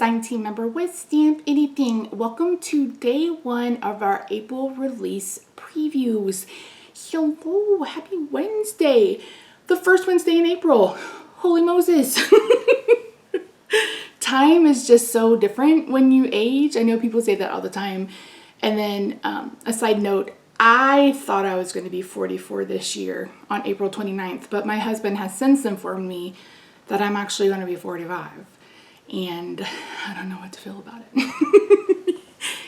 design team member with Stamp Anything. Welcome to day one of our April release previews. Hello, happy Wednesday. The first Wednesday in April. Holy Moses. Time is just so different when you age. I know people say that all the time. And then a side note, I thought I was going to be 44 this year on April 29th, but my husband has since informed me that I'm actually going to be 45. And I don't know what to feel about it.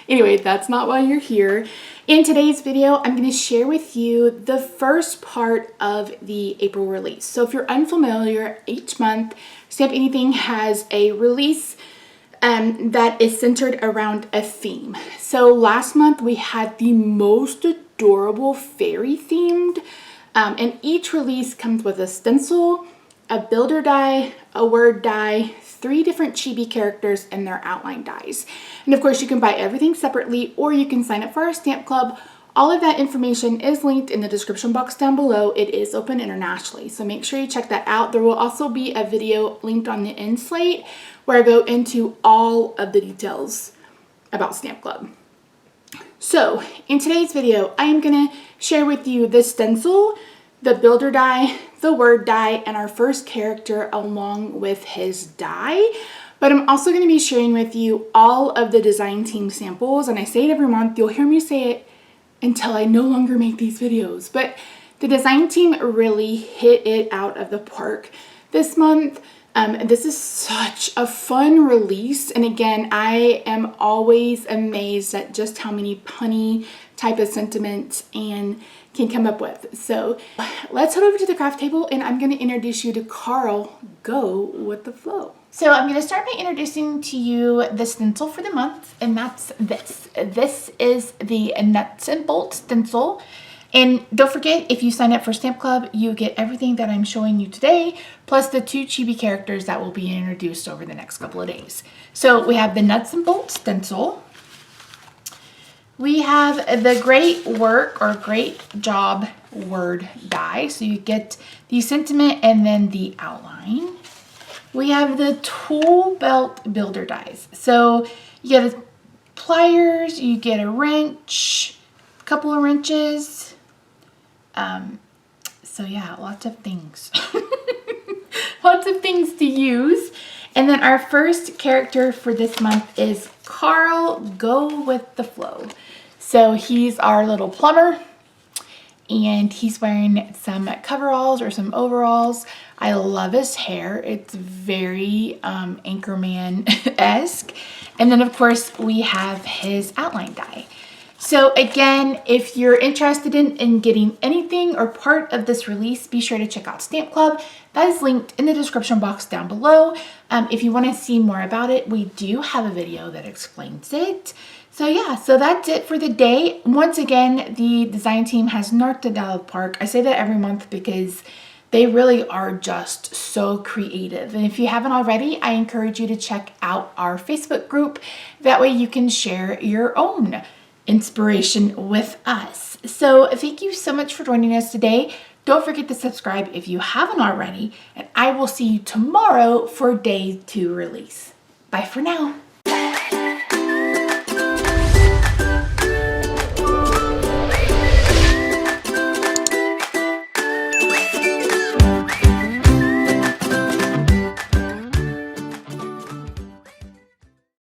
Anyway, that's not why you're here. In today's video, I'm going to share with you the first part of the April release. So if you're unfamiliar, each month, Stamp Anything has a release that is centered around a theme. So last month we had the most adorable fairy themed, and each release comes with a stencil, a builder die, a word die, 3 different chibi characters and their outline dies. And of course you can buy everything separately or you can sign up for our stamp club. All of that information is linked in the description box down below. It is open internationally, so make sure you check that out. There will also be a video linked on the end slate where I go into all of the details about Stamp Club. So in today's video, I am going to share with you the stencil, the builder die, the word die, and our first character along with his die. But I'm also going to be sharing with you all of the design team samples, and I say it every month. You'll hear me say it until I no longer make these videos. But the design team really hit it out of the park this month. This is such a fun release. And again, I am always amazed at just how many punny type of sentiments and can come up with. So let's head over to the craft table and I'm going to introduce you to Carl. Go with the flow. So I'm going to start by introducing to you the stencil for the month, and that's this. This is the nuts and bolts stencil. And don't forget, if you sign up for Stamp Club, you get everything that I'm showing you today, plus the 2 chibi characters that will be introduced over the next couple of days. So we have the nuts and bolts stencil. We have the great work or great job word die. So you get the sentiment and then the outline. We have the tool belt builder dies. So you get a pliers, you get a wrench, a couple of wrenches. So yeah, lots of things. Lots of things to use. And then our first character for this month is Carl. Go with the flow. So he's our little plumber and he's wearing some coveralls or some overalls. I love his hair. It's very Anchorman-esque. And then of course we have his outline die. So again, if you're interested in getting anything or part of this release, be sure to check out Stamp Club. That is linked in the description box down below. If you want to see more about it, we do have a video that explains it. So yeah, so that's it for the day. Once again, the design team has knocked it out of the park. I say that every month because they really are just so creative. And if you haven't already, I encourage you to check out our Facebook group. That way you can share your own inspiration with us. So thank you so much for joining us today. Don't forget to subscribe if you haven't already, and I will see you tomorrow for day 2 release. Bye for now.